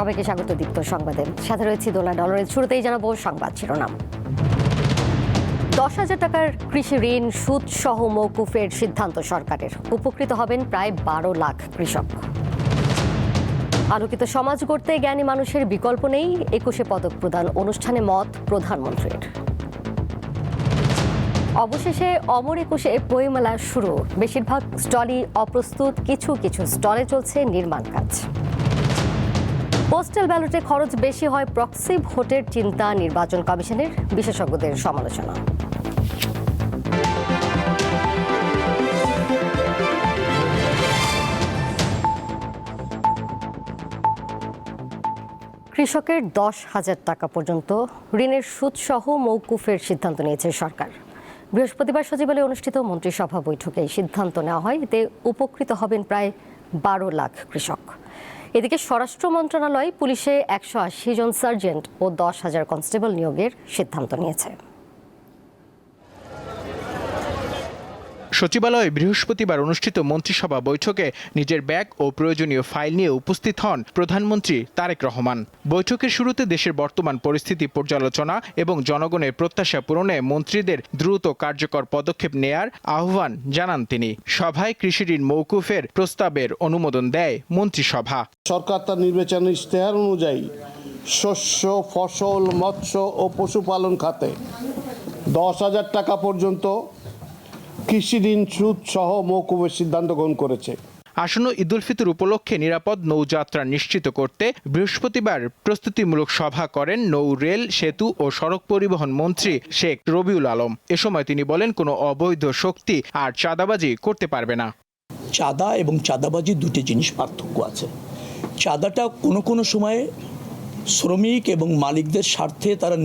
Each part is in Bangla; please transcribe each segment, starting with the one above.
সবাইকে স্বাগত দীপ্ত সংবাদে। সাথে রয়েছে দোলা ডলারের। শুরুতেই জানাবো সংবাদ শিরোনাম। 10,000 টাকার কৃষি ঋণ সুদ সহ মওকুফের সিদ্ধান্ত সরকারের। উপকৃত হবেন প্রায় 12 লাখ কৃষক। আলোকিত সমাজ গড়তে জ্ঞানী মানুষের বিকল্প নেই, 21শে পদক প্রদান অনুষ্ঠানে মত প্রধানমন্ত্রীর। অবশেষে অমর 21শে বইমেলা শুরু। বেশিরভাগ স্টলই অপ্রস্তুত, কিছু কিছু স্টলে চলছে নির্মাণ কাজ। পোস্টাল ব্যালটে খরচ বেশি হয়, প্রক্সি ভোটের চিন্তা নির্বাচন কমিশনের, বিশেষজ্ঞদের সমালোচনা। কৃষকের 10,000 টাকা পর্যন্ত ঋণের সুদ সহ মওকুফের সিদ্ধান্ত নিয়েছে সরকার। বৃহস্পতিবার সচিবালয়ে অনুষ্ঠিত মন্ত্রিসভা বৈঠকে এই সিদ্ধান্ত নেওয়া হয়। এতে উপকৃত হবেন প্রায় 12 লাখ কৃষক। এদিকে স্বরাষ্ট্র মন্ত্রণালয় পুলিশে 180 জন সার্জেন্ট ও 10,000 কনস্টেবল নিয়োগের সিদ্ধান্ত নিয়েছে। সচিবালয়ে বৃহস্পতিবার অনুষ্ঠিত মন্ত্রিসভা বৈঠকে নিজের ব্যাগ ও প্রয়োজনীয় ফাইল নিয়ে উপস্থিত হন প্রধানমন্ত্রী তারেক রহমান। বৈঠকের শুরুতে দেশের বর্তমান পরিস্থিতি পর্যালোচনা এবং জনগণের প্রত্যাশা পূরণে মন্ত্রীদের দ্রুত কার্যকর পদক্ষেপ নেয়ার আহ্বান জানান তিনি। সভায় কৃষি ঋণ মওকুফের প্রস্তাবের অনুমোদন দেয় মন্ত্রিসভা। সরকার তার নির্বাচনী ইশতেহার অনুযায়ী শস্য, ফসল, মৎস্য ও পশুপালন খাতে 10,000 টাকা পর্যন্ত কৃষি ঋণ সুদ সহ মওকুফের সিদ্ধান্ত গ্রহণ করেছে। আসন্ন ঈদ উল ফিতর উপলক্ষে নিরাপদ নৌযাত্রা নিশ্চিত করতে বৃহস্পতিবার প্রস্তুতিমূলক সভা করেন নৌ, রেল, সেতু ও সড়ক পরিবহন মন্ত্রী শেখ রবিউল আলম। এ সময় তিনি বলেন, কোনো অবৈধ শক্তি আর চাঁদাবাজি করতে পারবে না। চাঁদা এবং চাঁদাবাজি দুটি জিনিস পার্থক্য আছে। চাঁদাটা কোনো সময়ে শ্রমিক এবং মালিকদের স্বার্থে তারাই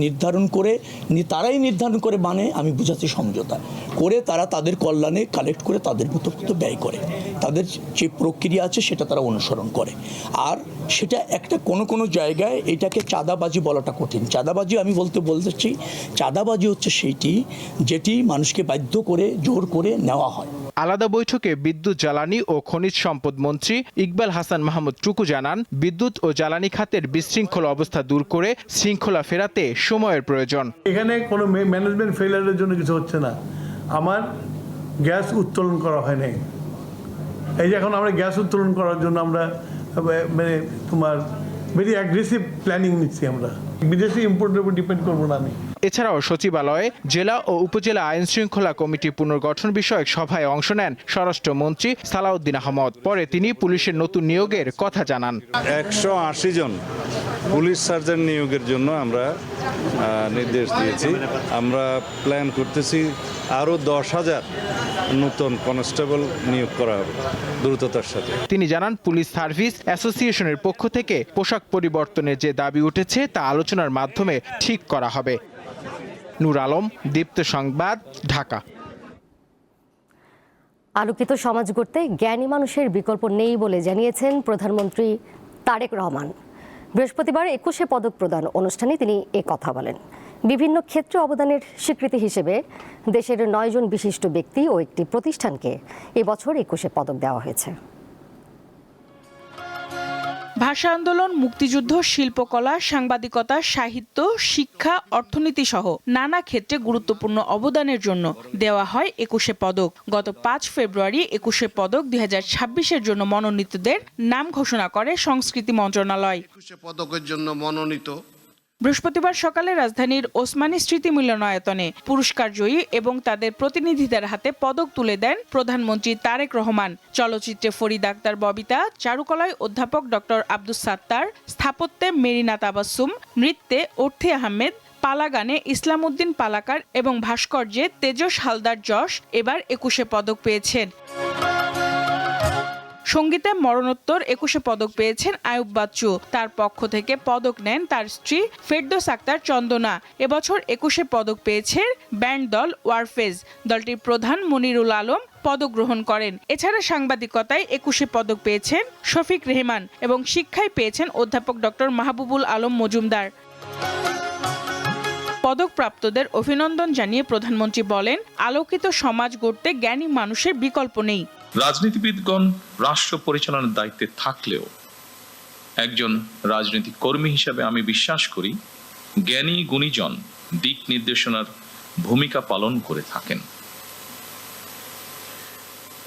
নির্ধারণ করে মানে আমি বুঝাচ্ছি সমঝোতা করে তারা তাদের কল্যাণে কালেক্ট করে তাদের মতো ব্যয় করে, তাদের যে প্রক্রিয়া আছে সেটা তারা অনুসরণ করে। আর সেটা একটা কোনো জায়গায় এটাকে চাঁদাবাজি বলাটা কঠিন। চাঁদাবাজি আমি বলতেছি চাঁদাবাজি হচ্ছে সেইটি যেটি মানুষকে বাধ্য করে জোর করে নেওয়া হয়। আলাদা বৈঠকে বিদ্যুৎ, জ্বালানি ও খনিজ সম্পদ মন্ত্রী ইকবাল হাসান মাহমুদ টুকু জানান, বিদ্যুৎ ও জ্বালানি খাতের বিশৃঙ্খল অবস্থা দূর করে শৃঙ্খলা ফেরাতে সময়ের প্রয়োজন। এখানে কোনো ম্যানেজমেন্ট ফেলিয়ারের জন্য কিছু হচ্ছে না। আমার গ্যাস উত্তোলন করা হয় নাই। এই যে এখন আমরা গ্যাস উত্তোলন করার জন্য আমরা ভেরি অ্যাগ্রেসিভ প্ল্যানিং নিচ্ছি। আমরা বিদেশি ইম্পোর্টের উপর ডিপেন্ড করবো না। আমি এছাড়াও সচিবালয়ে জেলা ও উপজেলা আইন শৃঙ্খলা কমিটি পুনর্গঠন বিষয়ক সভায় অংশ নেন স্বরাষ্ট্রমন্ত্রী সালাউদ্দিন আহমদ। পরে তিনি পুলিশের নতুন নিয়োগের কথা জানান। 180 জন পুলিশ সার্জেন্ট নিয়োগের জন্য আমরা নির্দেশ দিয়েছি। আমরা প্ল্যান করতেছি আরও 10,000 নতুন কনস্টেবল নিয়োগ করা হবে দ্রুততার সাথে। তিনি জানান, পুলিশ সার্ভিস অ্যাসোসিয়েশনের পক্ষ থেকে পোশাক পরিবর্তনের যে দাবি উঠেছে তা আলোচনার মাধ্যমে ঠিক করা হবে। নূর আলম, দীপ্ত সংবাদ, ঢাকা। আলোকিত সমাজ গড়তে জ্ঞানী মানুষের বিকল্প নেই বলে জানিয়েছেন প্রধানমন্ত্রী তারেক রহমান। বৃহস্পতিবার 21শে পদক প্রদান অনুষ্ঠানে তিনি এ কথা বলেন। বিভিন্ন ক্ষেত্রে অবদানের স্বীকৃতি হিসেবে দেশের 9 জন বিশিষ্ট ব্যক্তি ও একটি প্রতিষ্ঠানকে এবছর 21শে পদক দেওয়া হয়েছে। ভাষা আন্দোলন, মুক্তিযুদ্ধ, শিল্পকলা, সাংবাদিকতা, সাহিত্য, শিক্ষা, অর্থনীতি সহ নানা ক্ষেত্রে গুরুত্বপূর্ণ অবদানের জন্য দেওয়া হয় 21শে পদক। গত 5 ফেব্রুয়ারি 21শে পদক 2026-এর জন্য মনোনীতদের নাম ঘোষণা করে সংস্কৃতি মন্ত্রণালয়। 21শে পদকের জন্য মনোনীত বৃহস্পতিবার সকালে রাজধানীর ওসমানী স্মৃতি মিলনায়তনে পুরস্কার জয়ী এবং তাদের প্রতিনিধিদের হাতে পদক তুলে দেন প্রধানমন্ত্রী তারেক রহমান। চলচ্চিত্রে ফরিদ আক্তার ববিতা, চারুকলায় অধ্যাপক ডক্টর আব্দুস সাত্তার, স্থাপত্যে মেরিনা তাবাসসুম, নৃত্যে অর্থী আহমেদ, পালা গানে ইসলাম উদ্দিন পালাকার এবং ভাস্কর্যে তেজস হালদার যশ এবার 21শে পদক পেয়েছেন। সঙ্গীতে মরণোত্তর 21শে পদক পেয়েছেন আয়ুব বাচ্চু। তার পক্ষ থেকে পদক নেন তার স্ত্রী ফেরদৌস আক্তার চন্দনা। এবছর 21শে পদক পেয়েছে ব্যান্ড দল ওয়ারফেজ। দলটির প্রধান মনিরুল আলম পদক গ্রহণ করেন। এছাড়া সাংবাদিকতায় 21শে পদক পেয়েছেন শফিক রেহমান এবং শিক্ষায় পেয়েছেন অধ্যাপক ডক্টর মাহবুবুল আলম মজুমদার। পদকপ্রাপ্তদের অভিনন্দন জানিয়ে প্রধানমন্ত্রী বলেন, আলোকিত সমাজ গড়তে জ্ঞানী মানুষের বিকল্প নেই। রাজনীতিবিদগণ রাষ্ট্র পরিচালনার দায়িত্বে থাকলেও একজন রাজনৈতিক কর্মী হিসেবে আমি বিশ্বাস করি জ্ঞানী গুণীজন দিক নির্দেশনার ভূমিকা পালন করে থাকেন।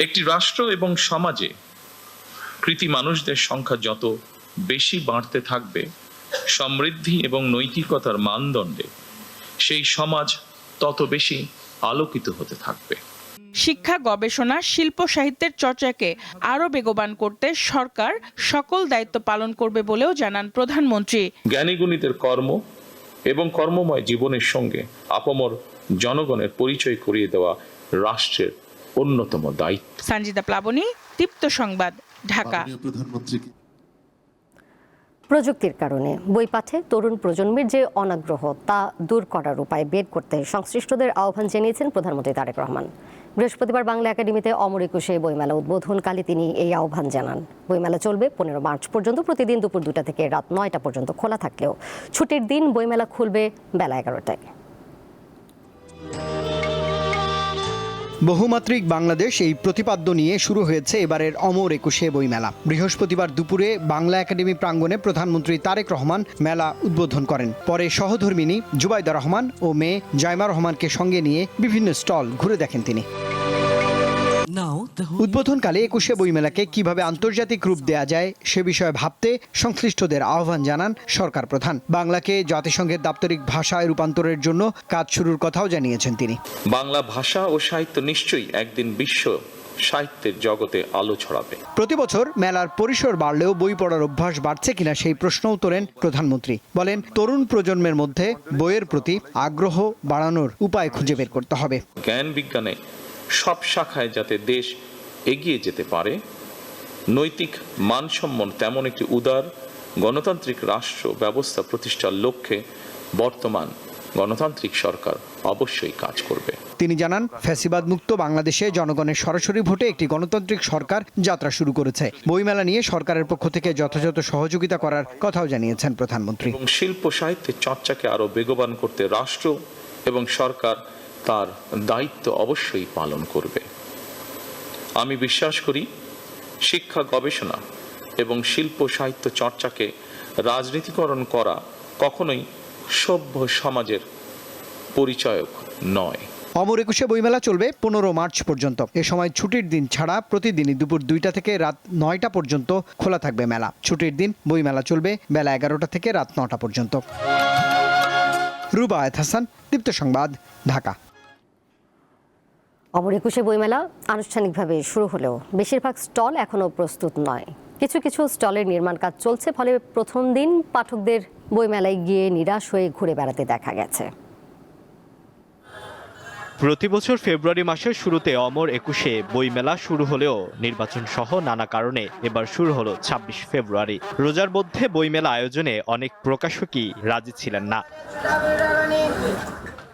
একটি রাষ্ট্র এবং সমাজে কৃতি মানুষদের সংখ্যা যত বেশি বাড়তে থাকবে সমৃদ্ধি এবং নৈতিকতার মানদণ্ডে সেই সমাজ তত বেশি আলোকিত হতে থাকবে। শিক্ষা, গবেষণা, শিল্প সাহিত্যের চর্চাকে আরও বেগবান করতে সরকার সকল দায়িত্ব পালন করবে বলেও জানান প্রধানমন্ত্রী। জ্ঞানীগুণীদের কর্ম এবং কর্মময় জীবনের সঙ্গে আপামর জনগণের পরিচয় করিয়ে দেওয়া রাষ্ট্রের অন্যতম দায়িত্ব। সঞ্জিতা প্লাবনী, দীপ্ত সংবাদ, ঢাকা। প্রযুক্তির কারণে বই পাঠে তরুণ প্রজন্মের যে অনাগ্রহ তা দূর করার উপায় বের করতে সংশ্লিষ্টদের আহ্বান জানিয়েছেন প্রধানমন্ত্রী তারেক রহমান। বৃহস্পতিবার বাংলা একাডেমিতে অমর একুশে বইমেলা উদ্বোধনকালে তিনি এই আহ্বান জানান। বইমেলা চলবে 15 মার্চ পর্যন্ত, প্রতিদিন দুপুর 2টা থেকে রাত 9টা পর্যন্ত খোলা থাকলেও ছুটির দিন বইমেলা খুলবে বেলা 11টায়। বহুমাত্রিক বাংলাদেশ এই প্রতিপাদ্য নিয়ে শুরু হয়েছে এবারের অমর একুশে বইমেলা। বৃহস্পতিবার দুপুরে বাংলা একাডেমি প্রাঙ্গণে প্রধানমন্ত্রী তারেক রহমান মেলা উদ্বোধন করেন। পরে সহধর্মিণী জুবাইদা রহমান ও মেয়ে জাইমা রহমানকে সঙ্গে নিয়ে বিভিন্ন স্টল ঘুরে দেখেন তিনি। উদ্বোধনকালে একুশে বইমেলাকে কিভাবে আন্তর্জাতিক রূপ দেয়া যায় সে বিষয়ে ভাবতে সংশ্লিষ্টদের আহ্বান জানান সরকার প্রধান। বাংলাকে জাতিসংঘের দাপ্তরিক ভাষায় রূপান্তরের জন্য কাজ শুরুর কথাও জানিয়েছেন তিনি। বাংলা ভাষা ও সাহিত্য নিশ্চয়ই একদিন বিশ্ব সাহিত্যের জগতে আলো ছড়াবে। প্রতি বছর মেলার পরিসর বাড়লেও বই পড়ার অভ্যাস বাড়ছে কিনা সেই প্রশ্নও তোলেন প্রধানমন্ত্রী। বলেন, তরুণ প্রজন্মের মধ্যে বইয়ের প্রতি আগ্রহ বাড়ানোর উপায় খুঁজে বের করতে হবে। জ্ঞান বিজ্ঞানে সব শাখায় যাতে দেশ এগিয়ে যেতে পারে, নৈতিক মানসম্মান তেমন একটি উদার গণতান্ত্রিক রাষ্ট্র ব্যবস্থা প্রতিষ্ঠার লক্ষ্যে বর্তমান গণতান্ত্রিক সরকার অবশ্যই কাজ করবে। তিনি জানান, ফ্যাসিবাদ মুক্ত বাংলাদেশে জনগণের সরাসরি ভোটে একটি গণতান্ত্রিক সরকার যাত্রা শুরু করেছে। বইমেলা নিয়ে সরকারের পক্ষ থেকে যথাযথ সহযোগিতা করার কথাও জানিয়েছেন প্রধানমন্ত্রী। শিল্প সাহিত্যের চর্চাকে আরো বেগবান করতে রাষ্ট্র এবং সরকার তার দায়িত্ব অবশ্যই পালন করবে। আমি বিশ্বাস করি শিক্ষা, গবেষণা এবং শিল্প সাহিত্য চর্চাকে রাজনীতিকরণ করা কখনোই সভ্য সমাজের পরিচায়ক নয়। অমর একুশে বইমেলা চলবে 15 মার্চ পর্যন্ত। এ সময় ছুটির দিন ছাড়া প্রতিদিনই দুপুর 2টা থেকে রাত 9টা পর্যন্ত খোলা থাকবে মেলা। ছুটির দিন বইমেলা চলবে বেলা 11টা থেকে রাত 9টা পর্যন্ত। রুবায়েত হাসান, দীপ্ত সংবাদ, ঢাকা। অমর একুশে বইমেলা আনুষ্ঠানিকভাবে শুরু হলেও বেশিরভাগ স্টল এখনও প্রস্তুত নয়। কিছু কিছু স্টলের নির্মাণ কাজ চলছে, ফলে প্রথম দিন পাঠকদের বইমেলায় গিয়ে নিরাশ হয়ে ঘুরে বেড়াতে দেখা গেছে। প্রতি বছর ফেব্রুয়ারি মাসের শুরুতে অমর একুশে বইমেলা শুরু হলেও নির্বাচন সহ নানা কারণে এবার শুরু হলো 26 ফেব্রুয়ারি। রোজার মধ্যে বইমেলা আয়োজনে অনেক প্রকাশকই রাজি ছিলেন না।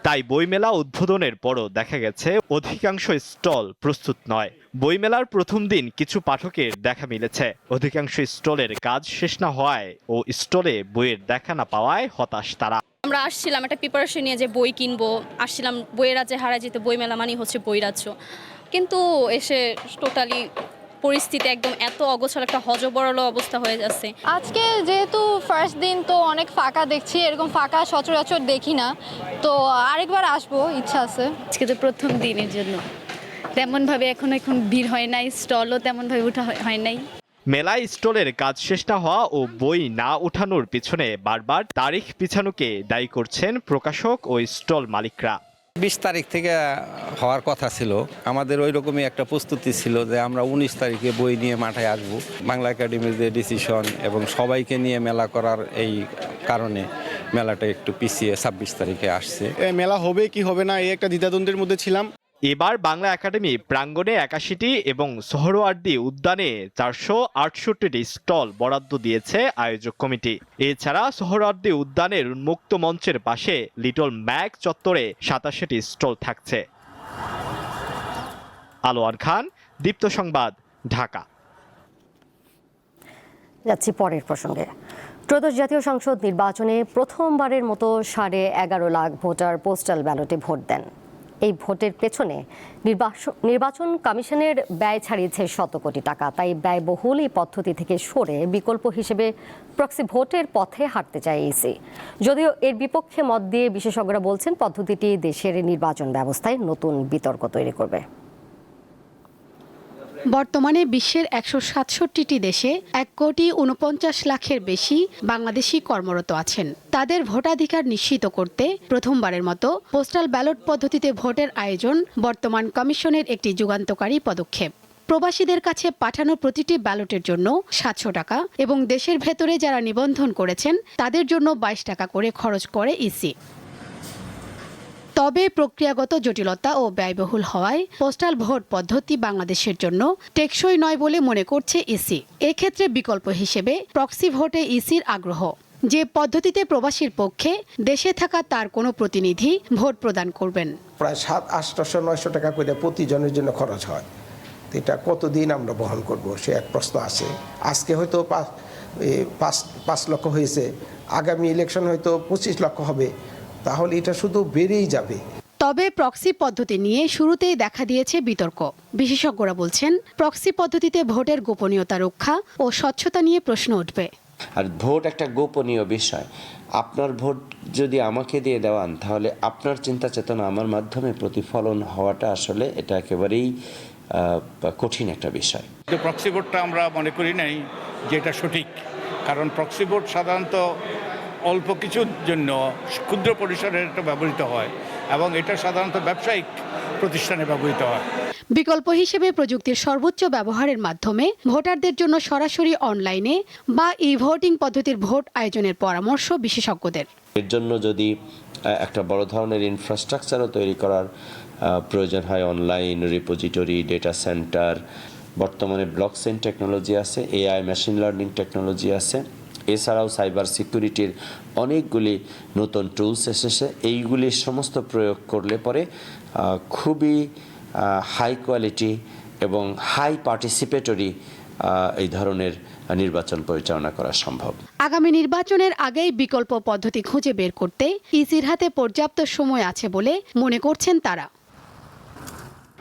তাই বইমেলা উদ্বোধনের পরও দেখা গেছে অধিকাংশ স্টল প্রস্তুত নয়। বইমেলার প্রথম দিন কিছু পাঠকের দেখা মিলেছে। অধিকাংশ স্টলের কাজ শেষ না হওয়ায় ও স্টলে বইয়ের দেখা না পাওয়ায় হতাশ তারা। আমরা আসছিলাম একটা প্রিপারেশন নিয়ে যে বই কিনবো, আসছিলাম বইয়ের রাজ্যে হারায় যেতে, বইমেলা মানে হচ্ছে বই রাজ্য, কিন্তু এসে টোটালি পরিস্থিতি একদম এত অগোছালো একটা হজবরল অবস্থা হয়ে যাচ্ছে। আজকে যেহেতু ফার্স্ট দিন, তো অনেক ফাঁকা দেখছি, এরকম ফাঁকা সচরাচর দেখি না, তো আরেকবার আসবো ইচ্ছা আছে। আজকে তো প্রথম দিনের জন্য তেমনভাবে এখন ভিড় হয় নাই, স্টলও তেমনভাবে ওঠা হয় নাই। মেলায় স্টলের কাজ শেষ না হওয়া ও বই না ওঠানোর পিছনে বারবার তারিখ পিছানোকে দায়ী করছেন প্রকাশক ও স্টল মালিকরা। 20 তারিখ থেকে হওয়ার কথা ছিল, আমাদের ওই রকমই একটা প্রস্তুতি ছিল যে আমরা 19 তারিখে বই নিয়ে মাঠে আসবো। বাংলা একাডেমির যে ডিসিশন এবং সবাইকে নিয়ে মেলা করার এই কারণে মেলাটা একটু পিছিয়ে 26 তারিখে আসছে। মেলা হবে কি হবে না এই একটা দ্বিধাদ্বন্দ্বের মধ্যে ছিলাম। এবার বাংলা একাডেমি প্রাঙ্গণে 81টি এবং সোহরাওয়ার্দী উদ্যানে 468টি স্টল বরাদ্দ দিয়েছে আয়োজক কমিটি। এছাড়া সোহরাওয়ার্দী উদ্যানের উন্মুক্ত মঞ্চের পাশে লিটল ম্যাক চত্বরে 87টি স্টল থাকছে। আলোয়ার খান, দীপ্ত সংবাদ, ঢাকা। যাচ্ছি পরের প্রসঙ্গে। ত্রয়োদশ জাতীয় সংসদ নির্বাচনে প্রথমবারের মতো 11.5 লাখ ভোটার পোস্টাল ব্যালটে ভোট দেন। এই ভোটের পেছনে নির্বাচন কমিশনের ব্যয় ছাড়িয়েছে শত কোটি টাকা। তাই ব্যয়বহুল এই পদ্ধতি থেকে সরে বিকল্প হিসেবে প্রক্সি ভোটের পথে হাঁটতে চায় ইসি। যদিও এর বিপক্ষে মত দিয়ে বিশেষজ্ঞরা বলছেন পদ্ধতিটি দেশের নির্বাচন ব্যবস্থায় নতুন বিতর্ক তৈরি করবে। বর্তমানে বিশ্বের 167টি দেশে 1,49,00,000-এর বেশি বাংলাদেশি কর্মরত আছেন। তাদের ভোটাধিকার নিশ্চিত করতে প্রথমবারের মতো পোস্টাল ব্যালট পদ্ধতিতে ভোটের আয়োজন বর্তমান কমিশনের একটি যুগান্তকারী পদক্ষেপ। প্রবাসীদের কাছে পাঠানো প্রতিটি ব্যালটের জন্য 700 টাকা এবং দেশের ভেতরে যারা নিবন্ধন করেছেন তাদের জন্য 22 টাকা করে খরচ করে ইসি। তবে প্রক্রিয়াগত জটিলতা ও ব্যয়বহুল হওয়ায় পোস্টাল ভোট পদ্ধতি বাংলাদেশের জন্য টেকসই নয় বলে মনে করছে ইসি। এক্ষেত্রে বিকল্প হিসেবে প্রক্সি ভোটে ইসির আগ্রহ, যে পদ্ধতিতে প্রবাসীর পক্ষে দেশে থাকা তার কোনো প্রতিনিধি ভোট প্রদান করবেন। প্রায় 700-800-900 টাকা করে প্রতিজনের জন্য খরচ হয়। এটা কতদিন আমরা বহন করব সে এক প্রশ্ন আছে। আজকে হয়তো 5 লক্ষ হয়েছে, আগামী ইলেকশন হয়তো 25 লক্ষ হবে, তাহলে এটা শুধু বেড়েই যাবে। তবে প্রক্সি পদ্ধতি নিয়ে শুরুতেই দেখা দিয়েছে বিতর্ক। বিশেষজ্ঞরা বলছেন প্রক্সি পদ্ধতিতে ভোটের গোপনীয়তা রক্ষা ও স্বচ্ছতা নিয়ে প্রশ্ন উঠবে। আর ভোট একটা গোপনীয় বিষয়। আপনার ভোট যদি আমাকে দিয়ে দেওয়ান তাহলে আপনার চিন্তা চেতনা আমার মাধ্যমে প্রতিফলন হওয়াটা আসলে এটা একেবারেই কঠিন একটা বিষয়। প্রক্সি ভোটটা আমরা মনে করি নাই যে এটা সঠিক, কারণ প্রক্সি ভোট সাধারণত অল্প কিছুর জন্য ক্ষুদ্র পরিসরে এটা ব্যবহৃত হয় এবং এটা সাধারণত ব্যবসায়িক প্রতিষ্ঠানে ব্যবহৃত হয়। বিকল্প হিসেবে প্রযুক্তির সর্বোচ্চ ব্যবহারের মাধ্যমে ভোটারদের জন্য সরাসরি অনলাইনে বা ই ভোটিং পদ্ধতির ভোট আয়োজনের পরামর্শ বিশেষজ্ঞদের। এর জন্য যদি একটা বড় ধরনের ইনফ্রাস্ট্রাকচারও তৈরি করার প্রয়োজন হয়, অনলাইন রিপোজিটরি, ডেটা সেন্টার, বর্তমানে ব্লকচেইন টেকনোলজি আছে, এআই মেশিন লার্নিং টেকনোলজি আছে, এছাড়াও সাইবার সিকিউরিটির অনেকগুলি নতুন টুলস এসেছে। এইগুলির সমস্ত প্রয়োগ করলে পরে খুবই হাই কোয়ালিটি এবং হাই পার্টিসিপেটরি এই ধরনের নির্বাচন পরিচালনা করা সম্ভব। আগামী নির্বাচনের আগেই বিকল্প পদ্ধতি খুঁজে বের করতে ইসির হাতে পর্যাপ্ত সময় আছে বলে মনে করছেন তারা।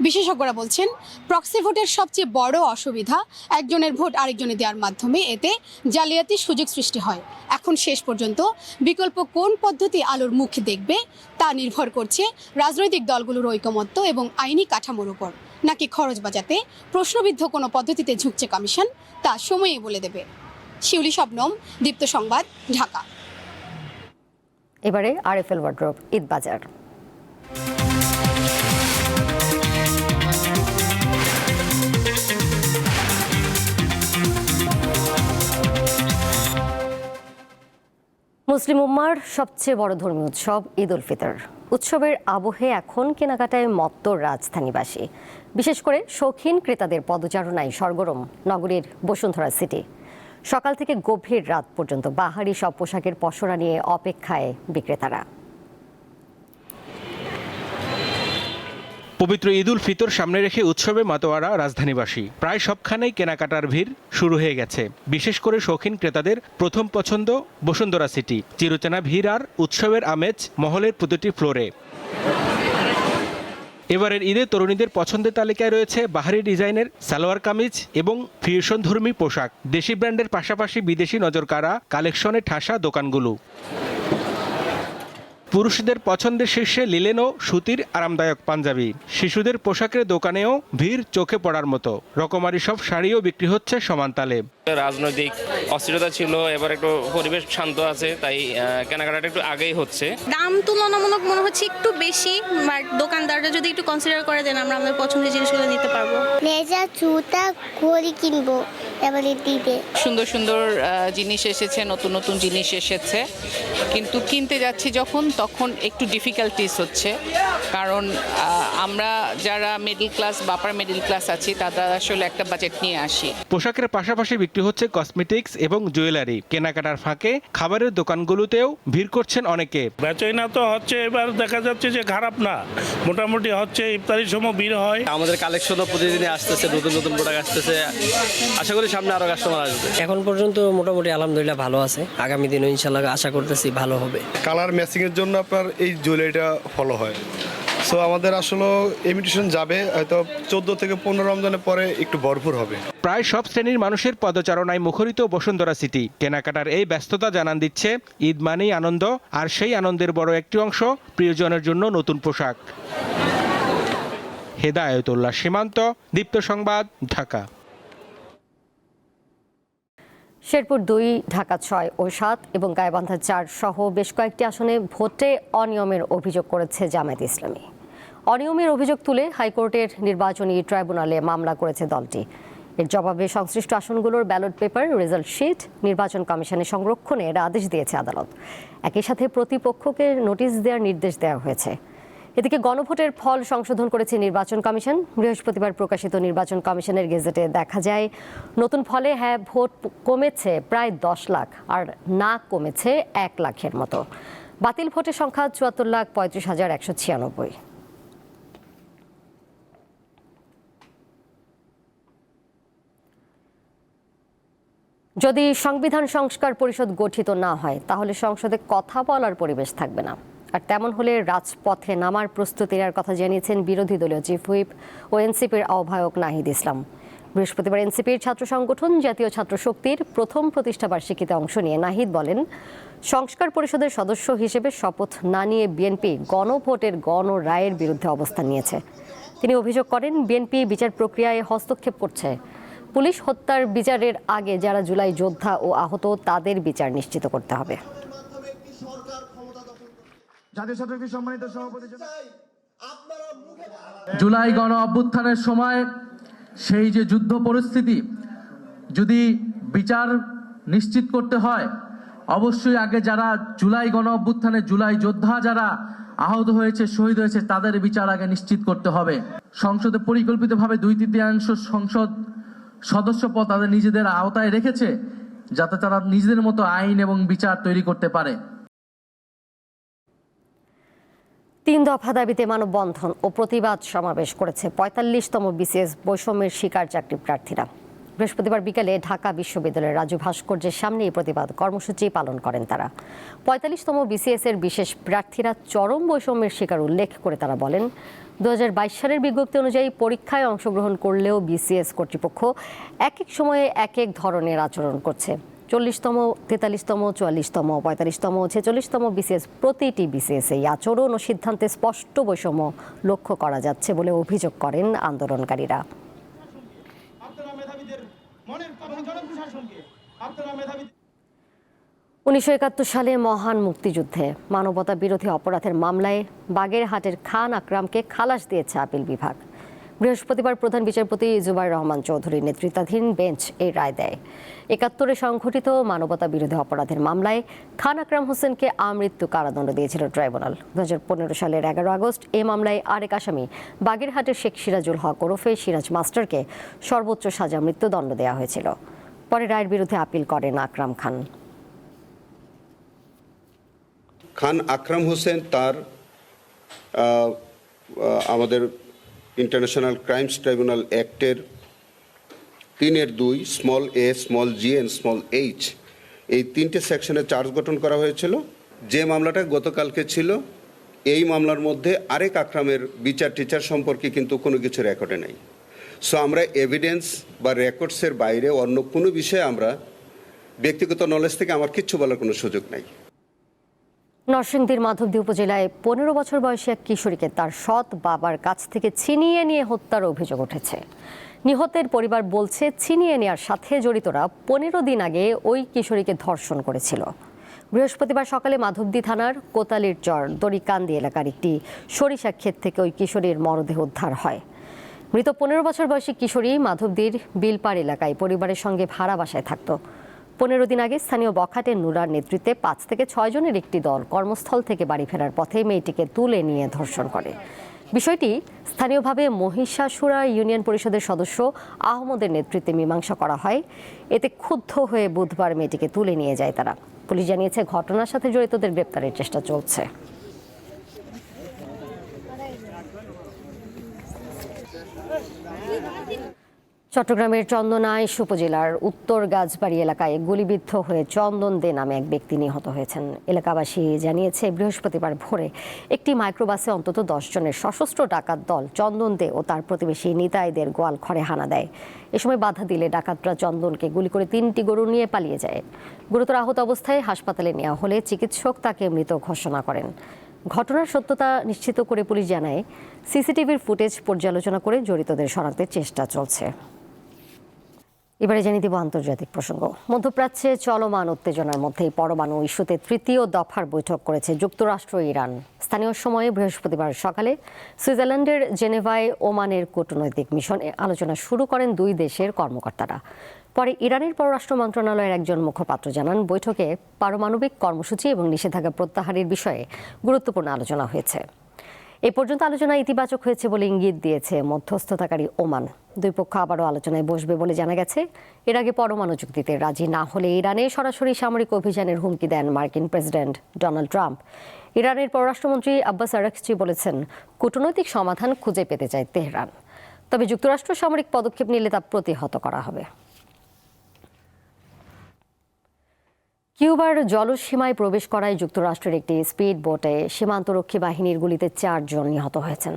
বিশেষজ্ঞরা বলছেন প্রক্সি ভোটের সবচেয়ে বড় অসুবিধা একজনের ভোট আরেকজনে দেওয়ার মাধ্যমে এতে জালিয়াতির সুযোগ সৃষ্টি হয়। এখন শেষ পর্যন্ত বিকল্প কোন পদ্ধতি আলোর মুখ দেখবে তা নির্ভর করছে রাজনৈতিক দলগুলোর ঐকমত্য এবং আইনি কাঠামোর উপর। নাকি খরচ বাঁচাতে প্রশ্নবিদ্ধ কোনো পদ্ধতিতে ঝুঁকছে কমিশন, তা সময়ই বলে দেবে। শিউলি শবনম, দীপ্ত সংবাদ, ঢাকা। এবারে আরএফএল ওয়ার্ড্রোব ঈদ বাজার। মুসলিম উম্মার সবচেয়ে বড় ধর্মীয় উৎসব ঈদ উল ফিতর। উৎসবের আবহে এখন কেনাকাটায় মত্ত রাজধানীবাসী, বিশেষ করে শৌখিন ক্রেতাদের পদচারণায় সরগরম নগরীর বসুন্ধরা সিটি। সকাল থেকে গভীর রাত পর্যন্ত বাহারি সব পোশাকের পসরা নিয়ে অপেক্ষায় বিক্রেতারা। পবিত্র ঈদ উল ফিতর সামনে রেখে উৎসবে মাতোয়ারা রাজধানীবাসী। প্রায় সবখানেই কেনাকাটার ভিড় শুরু হয়ে গেছে। বিশেষ করে শৌখিন ক্রেতাদের প্রথম পছন্দ বসুন্ধরা সিটি। চিরচেনা ভিড় আর উৎসবের আমেজ মহলের প্রতিটি ফ্লোরে। এবারের ঈদে তরুণীদের পছন্দের তালিকায় রয়েছে বাহারি ডিজাইনের সালোয়ার কামিজ এবং ফিউশনধর্মী পোশাক। দেশি ব্র্যান্ডের পাশাপাশি বিদেশি নজরকাড়া কালেকশনে ঠাসা দোকানগুলো। পুরুষদের পছন্দের শীর্ষে লিলেন ও সুতির আরামদায়ক পাঞ্জাবি। শিশুদের পোশাকের দোকানেও ভিড় চোখে পড়ার মতো। রকমারি সব শাড়িও বিক্রি হচ্ছে সমান তালে। রাজনৈতিক অস্থিরতা ছিল, এবার একটু পরিবেশ শান্ত আছে, তাই কেনাকাটাটা একটু আগেই হচ্ছে। দাম তুলনামূলক মনে হচ্ছে একটু বেশি, বাট দোকানদাররা যদি একটু কনসিডার করে দেন আমরা আমাদের পছন্দের জিনিসগুলো নিতে পারবো। লেজা জুতা ঘড়ি কিনবো এবারে দিবে। সুন্দর সুন্দর জিনিস এসেছে, নতুন নতুন জিনিস এসেছে, কিন্তু কিনতে যাচ্ছি যখন তখন একটু ডিফিকাল্টিস হচ্ছে, কারণ আমরা যারা মিডল ক্লাস বা আপার মিডল ক্লাস আছি তারা আসলে একটা বাজেট নিয়ে আসি। পোশাকের পাশাপাশি বিক্রি হচ্ছে কসমেটিক্স এবং জুয়েলারি। কেনাকাটার ফাঁকে খাবারের দোকানগুলোতেও ভিড় করছেন অনেকে। বেচাকেনা তো হচ্ছে, এবার দেখা যাচ্ছে যে খারাপ না, মোটামুটি হচ্ছে। ইফতারির সময় ভিড় হয়। আমাদের কালেকশনও প্রতিদিনই আসতেছে, নতুন নতুন প্রোডাক্ট আসতেছে। আশা করি সামনে আরো কাস্টমার আসবে। এখন পর্যন্ত মোটামুটি আলহামদুলিল্লাহ ভালো আছে। আগামী দিনও ইনশাআল্লাহ আশা করতেছি ভালো হবে। কালার ম্যাচিং এর জন্য আপনার এই জুয়েলারিটা ফলো হয়। সো আমাদের আসলে ইমিটেশন যাবে হয়তো 14 থেকে 15 রমজানের পরে একটু ভরপুর হবে। প্রায় সব শ্রেণীর মানুষের পদচারণায় মুখরিত বসুন্ধরা সিটি। কেনাকাটার এই ব্যস্ততা জানান দিচ্ছে ঈদ মানেই আনন্দ, আর সেই আনন্দের বড় একটি অংশ প্রিয়জনের জন্য নতুন পোশাক। হেদায়েতুল্লাহ সীমান্ত, দীপ্ত সংবাদ, ঢাকা। শেরপুর 2, ঢাকা 6 ও 7 এবং গাইবান্ধা 4 সহ বেশ কয়েকটি আসনে ভোটে অনিয়মের অভিযোগ করেছে জামায়াতে ইসলামী। অনিয়মের অভিযোগ তুলে হাইকোর্টের নির্বাচনী ট্রাইব্যুনালে মামলা করেছে দলটি। এর জবাবে সংশ্লিষ্ট আসনগুলোর ব্যালট পেপার, রেজাল্ট শিট নির্বাচন কমিশনের সংরক্ষণের আদেশ দিয়েছে আদালত। একই সাথে প্রতিপক্ষকে নোটিশ দেওয়ার নির্দেশ দেওয়া হয়েছে। এদিকে গণভোটের ফল সংশোধন করেছে নির্বাচন কমিশন। বৃহস্পতিবার প্রকাশিত নির্বাচন কমিশনের গেজেটে দেখা যায়, নতুন ফলে হ্যাঁ ভোট কমেছে প্রায় 10 লাখ, আর না কমেছে 1 লাখের মতো। বাতিল ভোটের সংখ্যা 74,35,196। যদি সংবিধান সংস্কার পরিষদ গঠিত না হয় তাহলে সংসদে কথা বলার পরিবেশ থাকবে না। আর তেমন হলে রাজপথে নামার প্রস্তুতি নেওয়ার কথা জানিয়েছেন বিরোধী দলীয় চিফ হুইপ ও এনসিপির আহ্বায়ক নাহিদ ইসলাম। বৃহস্পতিবার এনসিপির ছাত্র সংগঠন জাতীয় ছাত্র শক্তির প্রথম প্রতিষ্ঠাবার্ষিকীতে অংশ নিয়ে নাহিদ বলেন, সংস্কার পরিষদের সদস্য হিসেবে শপথ না নিয়ে বিএনপি গণভোটের গণরায়ের বিরুদ্ধে অবস্থান নিয়েছে। তিনি অভিযোগ করেন, বিএনপি বিচার প্রক্রিয়ায় হস্তক্ষেপ করছে। পুলিশ হত্যার বিচারের আগে যারা জুলাই যোদ্ধা ও আহত তাদের বিচার নিশ্চিত করতে হবে। জুলাই গণ অভ্যুত্থানের সময় সেই যে যুদ্ধ পরিস্থিতি, যদি বিচার নিশ্চিত করতে হয় অবশ্যই আগে যারা জুলাই গণ অভ্যুত্থানে জুলাই যোদ্ধা যারা আহত হয়েছে, শহীদ হয়েছে, তাদের বিচার আগে নিশ্চিত করতে হবে। সংসদে পরিকল্পিতভাবে 2/3 সংসদ সদস্য পদ তাদের নিজেদের আওতায় রেখেছে, যাতে তারা নিজেদের মতো আইন এবং বিচার তৈরি করতে পারে। 3 দফা দাবিতে মানববন্ধন ও প্রতিবাদ সমাবেশ করেছে 45তম বিসিএস বৈষম্যের শিকার চাকরি প্রার্থীরা। বৃহস্পতিবার বিকেলে ঢাকা বিশ্ববিদ্যালয়ের রাজু ভাস্কর্যের সামনে এই প্রতিবাদ কর্মসূচি পালন করেন তারা। 45তম বিসিএস এর বিশেষ প্রার্থীরা চরম বৈষম্যের শিকার উল্লেখ করে তারা বলেন, 2022 সালের বিজ্ঞপ্তি অনুযায়ী পরীক্ষায় অংশগ্রহণ করলেও বিসিএস কর্তৃপক্ষ এক এক সময়ে এক এক ধরনের আচরণ করছে। 40তম, 43তম, 44তম, 45তম, 46তম বিসিএস প্রতিটি বিসিএস এই আচরণ ও সিদ্ধান্তে স্পষ্ট বৈষম্য লক্ষ্য করা যাচ্ছে বলে অভিযোগ করেন আন্দোলনকারীরা। 1971 সালে মহান মুক্তিযুদ্ধে মানবতা বিরোধী অপরাধের মামলায় বাগেরহাটের খান আকরামকে খালাস দিয়েছে আপিল বিভাগ। বৃহস্পতিবার প্রধান বিচারপতি জুবাইর রহমান চৌধুরীর নেতৃত্বাধীন বেঞ্চ এই রায় দেয়। 71-এ সংঘটিত মানবতা বিরোধী অপরাধের মামলায় খান আকরাম হোসেনকে আমৃত্যু কারাদণ্ড দিয়েছিল ট্রাইব্যুনাল। 2015 সালের 11 আগস্ট এই মামলায় আরেক আসামি বাগেরহাটের শেখ সিরাজুল হক ওরফে সিরাজ মাস্টারকে সর্বোচ্চ সাজা মৃত্যুদণ্ড দেওয়া হয়েছিল। পরে রায়ের বিরুদ্ধে আপিল করেন আকরাম খান। খান আকরাম হোসেন তার আমাদের ইন্টারন্যাশনাল ক্রাইমস ট্রাইব্যুনাল অ্যাক্টের 3(2), small a, small g and small h এই 3টে সেকশনে চার্জ গঠন করা হয়েছিল। যে মামলাটা গতকালকে ছিল, এই মামলার মধ্যে আরেক আকরামের বিচার টিচার সম্পর্কে কিন্তু কোনো কিছু রেকর্ডে নাই। সো আমরা এভিডেন্স বা রেকর্ডসের বাইরে অন্য কোনো বিষয়ে আমরা ব্যক্তিগত নলেজ থেকে আমার কিচ্ছু বলার কোনো সুযোগ নাই। নরসিংদীর মাধবদী উপজেলায় 15 বছর বয়সী এক কিশোরীকে তার সৎ বাবার কাছ থেকে ছিনিয়ে নিয়ে হত্যার অভিযোগ উঠেছে। নিহতের পরিবার বলছে, ছিনিয়ে নেওয়ার সাথে জড়িতরা 15 দিন আগে ওই কিশোরীকে ধর্ষণ করেছিল। বৃহস্পতিবার সকালে মাধবদী থানার কোতালির চর দড়িকান্দি এলাকার একটি সরিষা ক্ষেত থেকে ওই কিশোরীর মরদেহ উদ্ধার হয়। মৃত 15 বছর বয়সী কিশোরী মাধবদীর বিলপাড় এলাকায় পরিবারের সঙ্গে ভাড়া বাসায় থাকত। 15 দিন আগে স্থানীয় বখাটের নুরার নেতৃত্বে 5 থেকে 6 জনের একটি দল কর্মস্থল থেকে বাড়ি ফেরার পথে মেয়েটিকে তুলে নিয়ে ধর্ষণ করে। বিষয়টি স্থানীয়ভাবে মহিষাসুরা ইউনিয়ন পরিষদের সদস্য আহমদের নেতৃত্বে মীমাংসা করা হয়। এতে ক্ষুব্ধ হয়ে বুধবার মেয়েটিকে তুলে নিয়ে যায় তারা। পুলিশ জানিয়েছে, ঘটনার সাথে জড়িতদের গ্রেপ্তারের চেষ্টা চলছে। চট্টগ্রামের চন্দনাইশ উপজেলার উত্তর গাছবাড়ি এলাকায় গুলিবিদ্ধ হয়ে চন্দন দে নামে এক ব্যক্তি নিহত হয়েছেন। এলাকাবাসী জানিয়েছে, বৃহস্পতিবার ভোরে একটি মাইক্রোবাসে অন্তত 10 জনের সশস্ত্র ডাকাত দল চন্দন দে ও তার প্রতিবেশী নিতাইদের গোয়াল ঘরে হানা দেয়। এ সময় বাধা দিলে ডাকাতরা চন্দনকে গুলি করে 3টি গরু নিয়ে পালিয়ে যায়। গুরুতর আহত অবস্থায় হাসপাতালে নেওয়া হলে চিকিৎসক তাকে মৃত ঘোষণা করেন। ঘটনার সত্যতা নিশ্চিত করে পুলিশ জানায়, সিসিটিভির ফুটেজ পর্যালোচনা করে জড়িতদের শনাক্তের চেষ্টা চলছে। এবারে জানিয়ে দেব আন্তর্জাতিক প্রসঙ্গ। মধ্যপ্রাচ্যে চলমান উত্তেজনার মধ্যেই পরমাণু ইস্যুতে 3য় দফার বৈঠক করেছে যুক্তরাষ্ট্র ও ইরান। স্থানীয় সময়ে বৃহস্পতিবার সকালে সুইজারল্যান্ডের জেনেভায় ওমানের কূটনৈতিক মিশনে আলোচনা শুরু করেন দুই দেশের কর্মকর্তারা। পরে ইরানের পররাষ্ট্র মন্ত্রণালয়ের একজন মুখপাত্র জানান, বৈঠকে পারমাণবিক কর্মসূচি এবং নিষেধাজ্ঞা প্রত্যাহারের বিষয়ে গুরুত্বপূর্ণ আলোচনা হয়েছে। এই পর্যন্ত আলোচনা ইতিবাচক হয়েছে বলে ইঙ্গিত দিয়েছে মধ্যস্থতাকারী ওমান। দুই পক্ষ আবারও আলোচনায় বসবে বলে জানা গেছে। এর আগে পরমাণু চুক্তিতে রাজি না হলে ইরানে সরাসরি সামরিক অভিযানের হুমকি দেন মার্কিন প্রেসিডেন্ট ডোনাল্ড ট্রাম্প। ইরানের পররাষ্ট্রমন্ত্রী আব্বাস আরাকচি বলেছেন, কূটনৈতিক সমাধান খুঁজে পেতে চায় তেহরান, তবে যুক্তরাষ্ট্র সামরিক পদক্ষেপ নিলে তা প্রতিহত করা হবে। কিউবার জলসীমায় প্রবেশ করায় যুক্তরাষ্ট্রের একটি স্পিড বোটে সীমান্তরক্ষী বাহিনীর গুলিতে 4 জন নিহত হয়েছেন।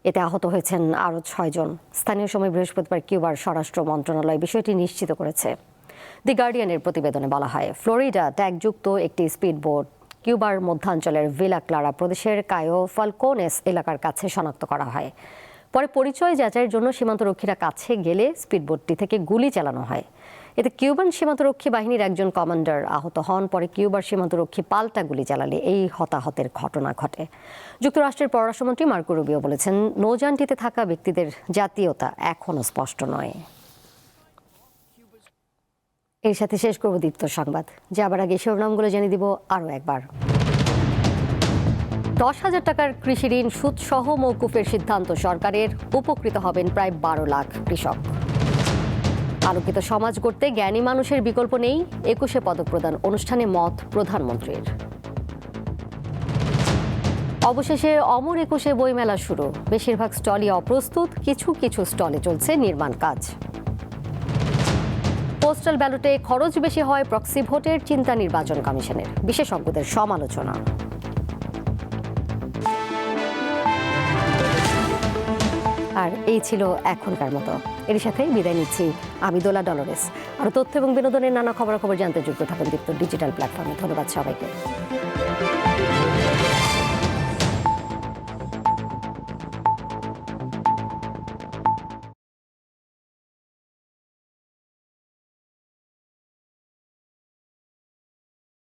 এতে আহত হয়েছেন আরও 6 জন। স্থানীয় সময় বৃহস্পতিবার কিউবার স্বরাষ্ট্র মন্ত্রণালয় বিষয়টি নিশ্চিত করেছে। দি গার্ডিয়ানের প্রতিবেদনে বলা হয়, ফ্লোরিডা ট্যাগযুক্ত একটি স্পিড বোট কিউবার মধ্যাঞ্চলের ভিলা ক্লারা প্রদেশের কায়ো ফালকোনেস এলাকার কাছে শনাক্ত করা হয়। পরে পরিচয় যাচাইয়ের জন্য সীমান্তরক্ষীরা কাছে গেলে স্পিডবোটটি থেকে গুলি চালানো হয়। এতে কিউবান সীমান্তরক্ষী বাহিনীর একজন কমান্ডার আহত হন। পরে কিউবার সীমান্তরক্ষী পাল্টা গুলি চালালে এই হতাহতের ঘটনা ঘটে। যুক্তরাষ্ট্রের পররাষ্ট্রমন্ত্রী মার্কো রুবিও বলেছেন, নৌযানটিতে থাকা ব্যক্তিদের জাতীয়তা এখনও স্পষ্ট নয়। এর সাথে শেষ করব দীপ্ত সংবাদ। যাবার আগে শিরোনামগুলো জানিয়ে দিব আরও একবার। 10,000 টাকার কৃষি ঋণ সুদসহ মওকুফের সিদ্ধান্ত সরকারের, উপকৃত হবেন প্রায় 12 লাখ কৃষক। আলোকিত সমাজ গড়তে জ্ঞানী মানুষের বিকল্প নেই, 21শে পদক প্রদান অনুষ্ঠানে মত প্রধানমন্ত্রীর। অবশেষে অমর 21শে বইমেলা শুরু, বেশিরভাগ স্টলই অপ্রস্তুত, কিছু কিছু স্টলে চলছে নির্মাণ কাজ। পোস্টাল ব্যালটে খরচ বেশি হয় প্রক্সি ভোটের, চিন্তা নির্বাচন কমিশনের, বিশেষজ্ঞদের সমালোচনা। আর এই ছিল এখনকার মতো। এর সাথে বিদায় নিচ্ছি আমি দোলা ডলরেস। আর তথ্য এবং বিনোদনের নানা খবরাখবর জানতে যুক্ত থাকুন দীপ্ত ডিজিটাল প্ল্যাটফর্মে। ধন্যবাদ সবাইকে।